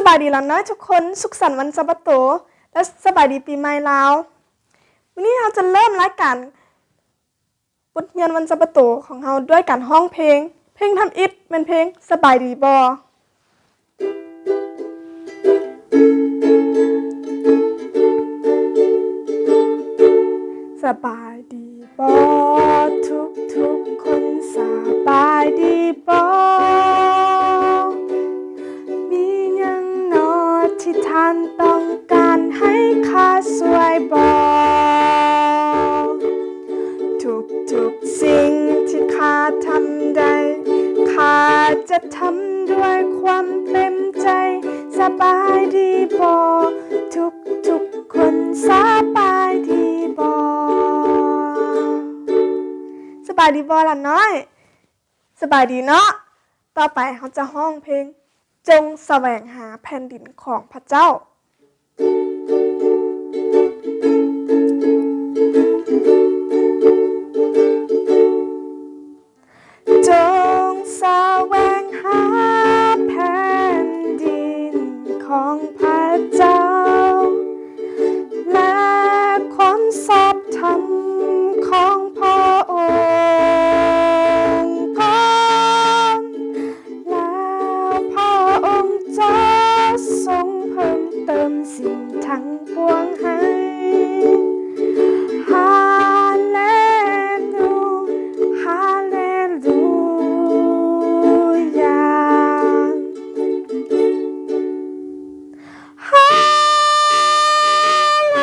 บายดีแล้วนะทุกคนสุขสันต์วันสะบาโตและสบายดีปีใหม่ลาววันนี้เราจะเริ่มรายการบทเรียนวันสะบาโตของเราด้วยการร้องเพลงทำอิฐเป็นเพลงสบายดีบ่สบายดีบ่ทุกคนสบายดีบ่มีหยังหนอที่ท่านต้องการให้ข้าช่วยบ่ทุกสิ่งที่ข้าทำได้ข้าจะทำด้วยความเต็มใจสบายดีบ่ทุกคนสบายดีบ่สบายดีบ่ล่ะน้อยสบายดีเนาะต่อไปเขาจะร้องเพลงจงแสวงหาแผ่นดินของพระเจ้าจงแสวงหาแผ่นดินของพระเจ้าและความชอบธรรมของพระองค์ก่อนแล้วพระองค์จะทรงเพิ่มเติมสิ่งทั้งปวงให้ฮาเลลูฮาเลลูยาฮาเล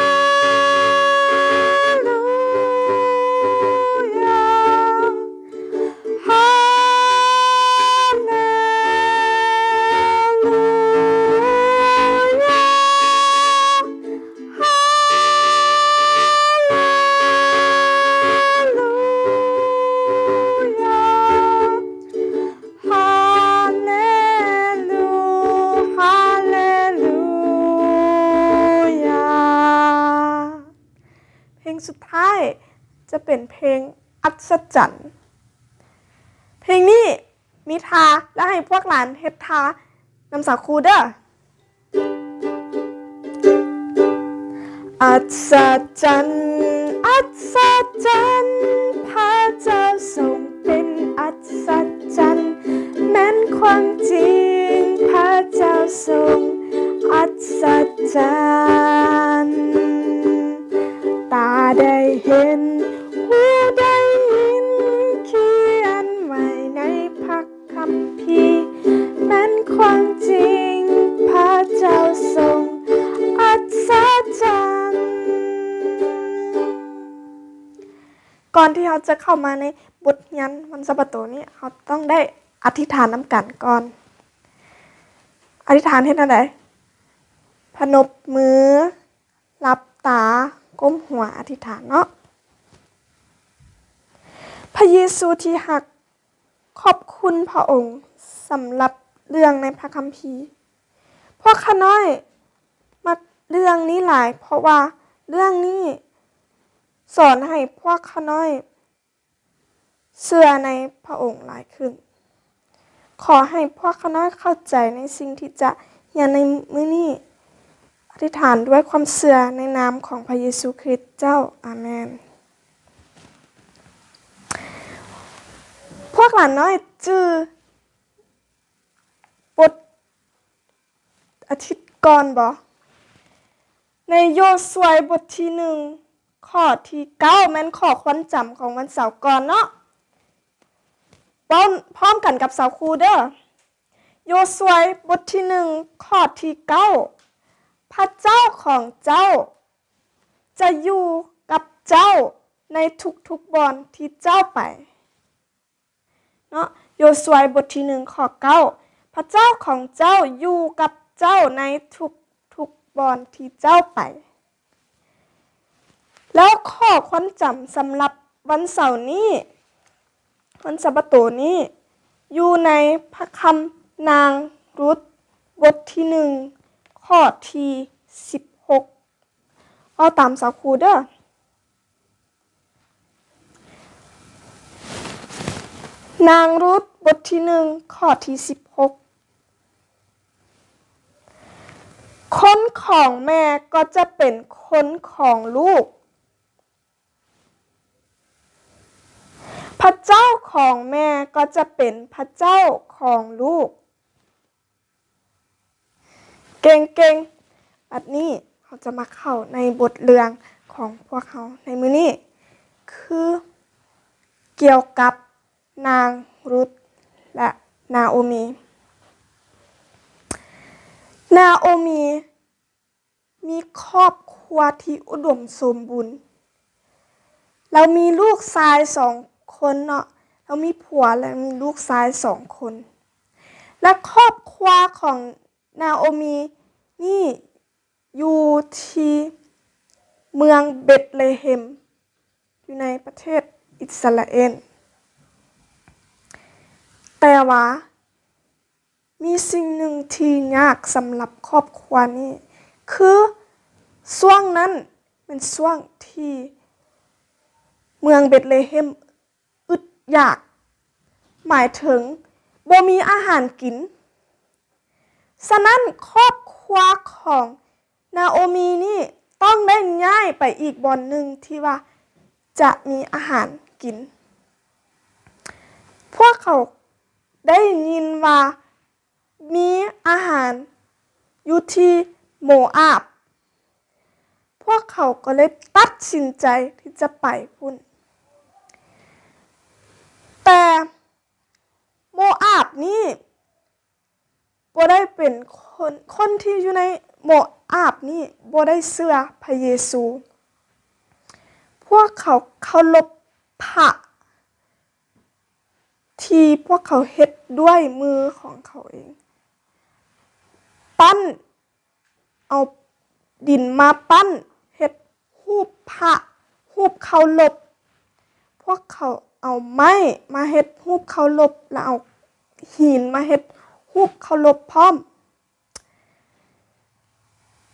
ลูยาฮาเลลูยาฮาเลลูยาฮาเลลูฮาเลลูยาเพลงสุดท้ายจะเป็นเพลงอัศจรรย์เพลงนี้มีทาและให้พวกหลานเฮ็ดทานำสาคูเด้ออัศจรรย์อัศจรรย์พระเจ้าทรงเป็นอัศจรรย์แม้นความจริงพระเจ้าทรงอัศจรรย์ตาได้เห็นหูได้ยินเขียนไว้ในพระคัมภีร์แม้นความจริงพระเจ้าทรงอัศจรรย์ก่อนที่เราจะเข้ามาในบทเรียนวันสะบาโตนี้เราต้องได้อธิษฐานน้ำกันก่อนอธิษฐานเฮ็ดจั่งใดพนมมือหลับตาก้มหัวอธิษฐานเนาะพระเยซูที่รักขอบคุณพระองค์สำหรับเรื่องในพระคัมภีร์พวกข้าน้อยมักเรื่องนี้หลายเพราะว่าเรื่องนี้สอนให้พวกข้าน้อยเชื่อในพระองค์หลายขึ้นขอให้พวกข้าน้อยเข้าใจในสิ่งที่จะเรียนในมื้อนี้อธิษฐานด้วยความเชื่อในนามของพระเยซูคริสต์เจ้าอาเมนพวกหลานน้อยจื้อบทอาทิตย์ก่อนบ่ในโยชัวบทที่1ข้อที่9แม่นข้อความจำของวันเสาร์ก่อนเนาะพร้อมกันกับสาวครูเด้อโยชัวบทที่1ข้อที่9พระเจ้าของเจ้าจะอยู่กับเจ้าในทุกๆบ่อนที่เจ้าไปเนาะโยชัวบทที่1ข้อ9พระเจ้าของเจ้าอยู่กับเจ้าในทุกบ่อนที่เจ้าไปแล้วข้อความจำสำหรับวันเสาร์นี้วันสะบาโตนี้อยู่ในพระคัมภีร์นางรุธบทที่1ข้อที่16เอาตามสาวครูเด้อนางรุธบทที่1ข้อที่16 คนของแม่ก็จะเป็นคนของลูกพระเจ้าของแม่ก็จะเป็นพระเจ้าของลูกเก่งๆบัดนี้เราจะมาเข้าในบทเรื่องของพวกเขาในมื้อนี้คือเกี่ยวกับนางรุธและนาโอมีมีครอบครัวที่อุดมสมบูรณ์เรามีลูกชาย2 คนเนาะเรามีผัวและมีลูกชาย2 คนและครอบครัวของนาโอมีนี่อยู่ที่เมืองเบธเลเฮมอยู่ในประเทศอิสราเอลแต่ว่ามีสิ่งหนึ่งที่ยากสำหรับครอบครัวนี้คือช่วงนั้นเป็นช่วงที่เมืองเบธเลเฮมอึดอยากหมายถึงบ่มีอาหารกินฉะนั้นครอบครัวของนาโอมีนี่ต้องได้ย้ายไปอีกบ่อนหนึ่งที่ว่าจะมีอาหารกินพวกเขาได้ยินว่ามีอาหารอยู่ที่โมอาบพวกเขาก็เลยตัดสินใจที่จะไปพุ่นแต่โมอาบนี่บ่ได้เป็นคนที่อยู่ในโมอาบนี่บ่ได้เชื่อพระเยซูพวกเขาเคารพพระที่พวกเขาเฮ็ดด้วยมือของเขาเองปั้นเอาดินมาปั้นเฮ็ดรูปพระรูปเคารพพวกเขาเอาไม้มาเฮ็ดรูปเคารพแล้วเอาหินมาเฮ็ดรูปเคารพพร้อม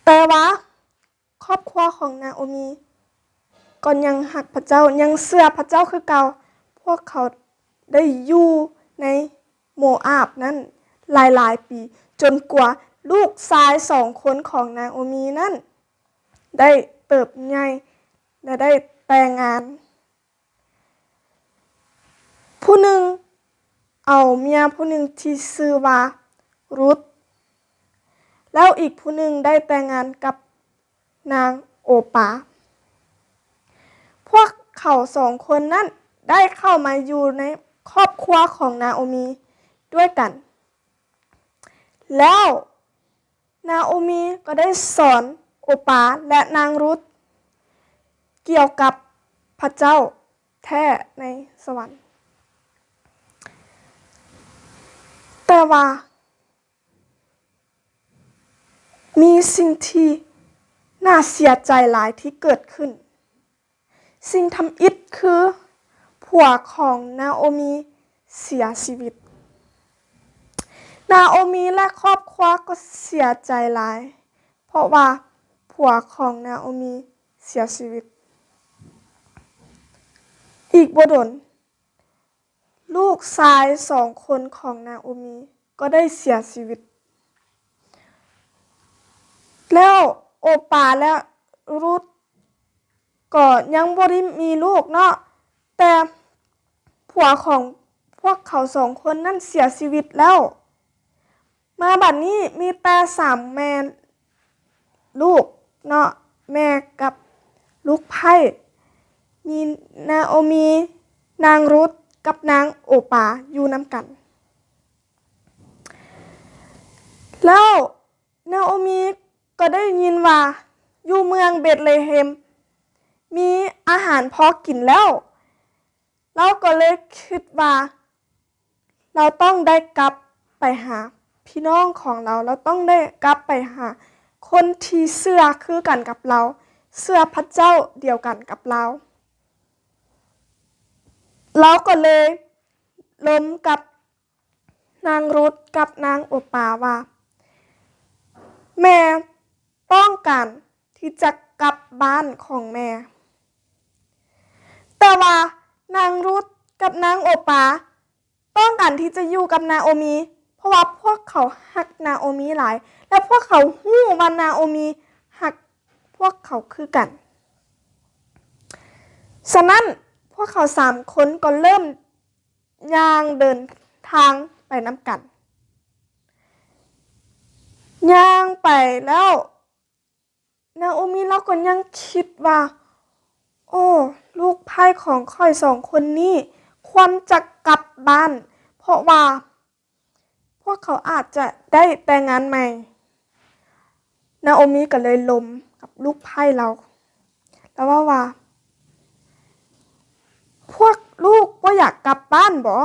แต่ว่าครอบครัวของนาโอมีก็ยังรักพระเจ้ายังเชื่อพระเจ้าคือเก่าพวกเขาได้อยู่ในโมอาบนั้นหลายปีจนกว่าลูกชาย2 คนของนาโอมีนั้นได้เติบใหญ่และได้แต่งงานผู้หนึ่งเอาเมียผู้หนึ่งที่ชื่อว่ารุธแล้วอีกผู้หนึ่งได้แต่งงานกับนางโอปาพวกเขา2 คนนั้นได้เข้ามาอยู่ในครอบครัวของนาโอมีด้วยกันแล้วนาโอมีก็ได้สอนโอปาและนางรุธเกี่ยวกับพระเจ้าแท้ในสวรรค์แต่ว่ามีสิ่งที่น่าเสียใจหลายที่เกิดขึ้นสิ่งทำอิฐคือผัวของนาโอมีเสียชีวิตนาโอมีและครอบครัวก็เสียใจหลายเพราะว่าผัวของนาโอมีเสียชีวิตอีกบ่ดนลูกชาย2 คนของนาโอมีก็ได้เสียชีวิตแล้วโอปาและรุธก็ยังบ่ได้มีลูกเนาะแต่ผัวของพวกเขา2 คนนั้นเสียชีวิตแล้วมาบัดนี้มีแต่3 แม่ลูกเนาะแม่กับลูกไผ่มีนาโอมีนางรุธกับนางโอปาอยู่นำกันแล้วนาโอมีก็ได้ยินว่าอยู่เมืองเบธเลเฮมมีอาหารพอกินแล้วเราก็เลยคิดว่าเราต้องได้กลับไปหาพี่น้องของเราต้องได้กลับไปหาคนที่เชื่อคือกันกับเราเชื่อพระเจ้าเดียวกันกับเราก็เลยล้มกับนางรุธกับนางโอปาว่าแม่ต้องการที่จะกลับบ้านของแม่แต่ว่านางรุธกับนางโอปาต้องการที่จะอยู่กับนาโอมีเพ ราะว่าพวกเขาฮักนาโอมิหลายและพวกเขาฮู้ว่านาโอมิฮักพวกเขาคือกันฉะนั้นพวกเขา3 คนก็เริ่มย่างเดินทางไปนำกันย่างไปแล้วนาโอมิเราก็ยังคิดว่าโอ้ลูกชายของข้อย2 คนนี้ควรจะกลับบ้านเพราะว่าพวกเขาอาจจะได้แต่งงานใหม่นาโอมิก็เลยล้มกับลูกชายเราแล้วว่าพวกลูกบ่อยากกลับบ้านบ่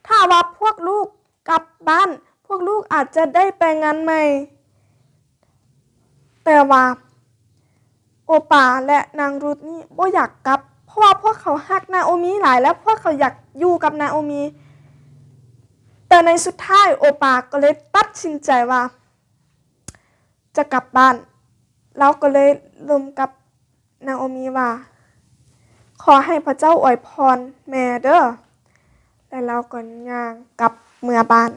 ถ้าว่าพวกลูกกลับบ้านพวกลูกอาจจะได้แต่งงานใหม่แต่ว่าโอปาและนางรุธนี่บ่อยากกลับเพราะว่าพวกเขาฮักนาโอมิหลายและพวกเขาอยากอยู่กับนาโอมิแต่ในสุดท้ายโอปาก็เลยตัดสินใจว่าจะกลับบ้านเราก็เลยรวมกับนาโอมิว่าขอให้พระเจ้าอวยพรแม่เด้อและเราก็ย่างกลับเมื่อบ้าน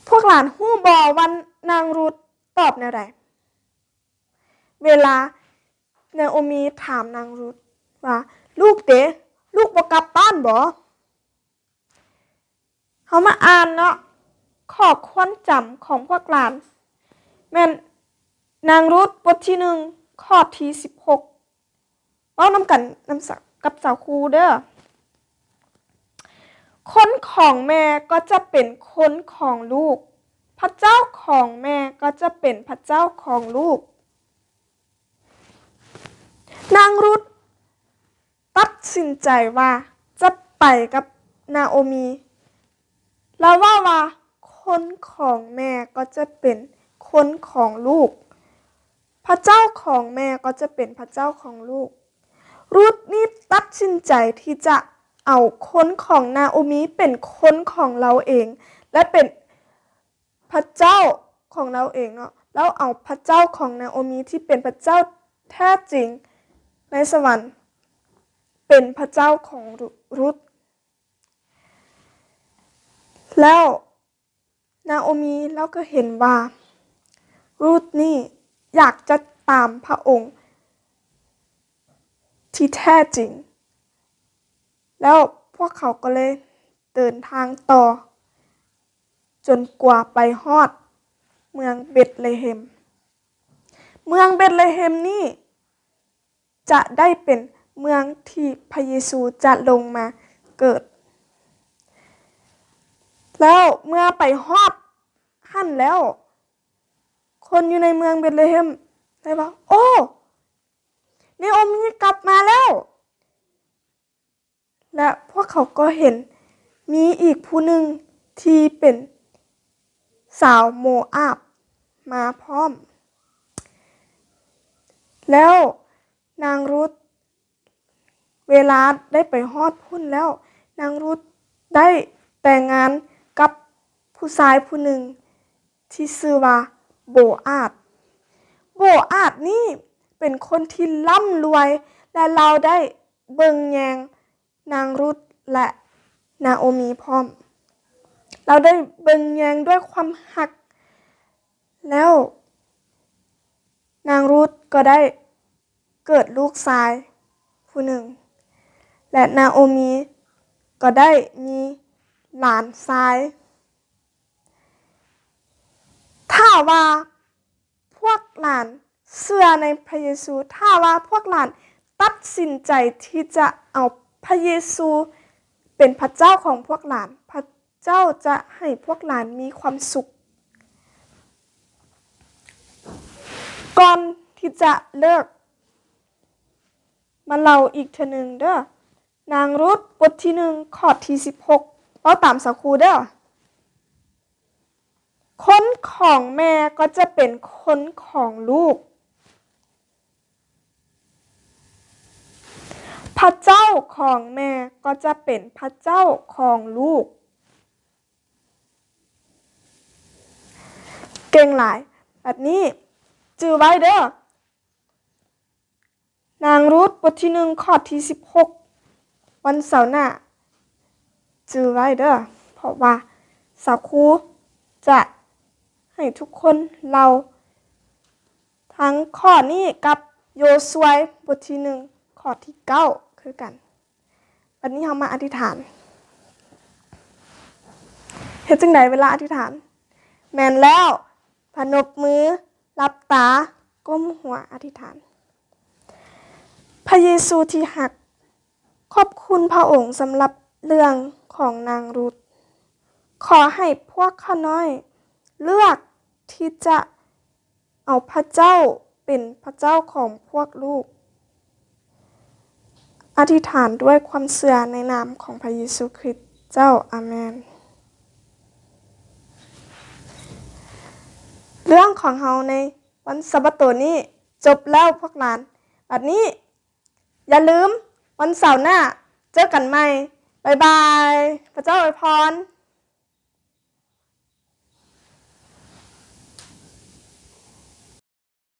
พวกหลานฮู้บ่ว่านางรุธตอบแนวใดเวลานาโอมิถามนางรุธว่าลูกเด้ลูกบ่กลับบ้านบ่เฮามาอ่านเนาะข้อควรจำของพวกหลานแม่นนางรุธบทที่1ข้อที่16เว้านำกันกับสาวครูเด้อคนของแม่ก็จะเป็นคนของลูกพระเจ้าของแม่ก็จะเป็นพระเจ้าของลูกนางรุธตัดสินใจว่าจะไปกับนาโอมีแล้วว่าคนของแม่ก็จะเป็นคนของลูกพระเจ้าของแม่ก็จะเป็นพระเจ้าของลูกรุธนี่ตัดสินใจที่จะเอาคนของนาโอมิเป็นคนของเราเองและเป็นพระเจ้าของเราเองเนาะแล้วเอาพระเจ้าของนาโอมิที่เป็นพระเจ้าแท้จริงในสวรรค์เป็นพระเจ้าของรุธแล้วนาโอมิแล้วก็เห็นว่ารุธนี่อยากจะตามพระองค์ที่แท้จริงแล้วพวกเขาก็เลยเดินทางต่อจนกว่าไปฮอดเมืองเบธเลเฮมเมืองเบธเลเฮมนี่จะได้เป็นเมืองที่พระเยซูจะลงมาเกิดแล้วเมื่อไปฮอดหั่นแล้วคนอยู่ในเมืองเบธเลเฮมได้ว่าโอ้นาโอมิกลับมาแล้วและพวกเขาก็เห็นมีอีกผู้หนึ่งที่เป็นสาวโมอาบมาพร้อมแล้วนางรุธเวลาได้ไปฮอดพุ่นแล้วนางรุธได้แต่งงานกับผู้ชายผู้หนึ่งที่ชื่อว่าโบอาดนี่เป็นคนที่ร่ำรวยและเราได้เบิ่งแยงนางรุธและนาโอมีพร้อมเราได้เบิ่งแยงด้วยความหักแล้วนางรุธก็ได้เกิดลูกชายผู้หนึ่งและนาโอมีก็ได้มีหลานชายถ้าว่าพวกหลานเชื่อในพระเยซูถ้าว่าพวกหลานตัดสินใจที่จะเอาพระเยซูเป็นพระเจ้าของพวกหลานพระเจ้าจะให้พวกหลานมีความสุขก่อนที่จะเลิกมาเล่าอีกเทื่อนึงเด้อนางรุธบทที่1ข้อที่16เอาตามสักครู่เด้อคนของแม่ก็จะเป็นคนของลูกพระเจ้าของแม่ก็จะเป็นพระเจ้าของลูกเก่งหลายแบบนี้จื่อไว้เด้อนางรุธบทที่1ข้อที่16วันเสาร์หน้า จือไว้เด้อเพราะว่าสาวครูจะให้ทุกคนเราทั้งข้อนี้กับโยซวยบทที่1ข้อที่9คือกันวันนี้เรามาอธิษฐานเฮ็ดจังไดเวลาอธิษฐานแม่นแล้วพนมมือรับตาก้มหัวอธิษฐานพระเยซูที่หักขอบคุณพระองค์สำหรับเรื่องของนางรุธขอให้พวกข้าน้อยเลือกที่จะเอาพระเจ้าเป็นพระเจ้าของพวกลูกอธิษฐานด้วยความเชื่อในนามของพระเยซูคริสต์เจ้าอาเมนเรื่องของเฮาในวันสัปดาห์นี้จบแล้วพวกหลานบัดนี้อย่าลืมวันเสาร์หน้าเจอกันใหม่บ๊ายบายพระเจ้าอวยพร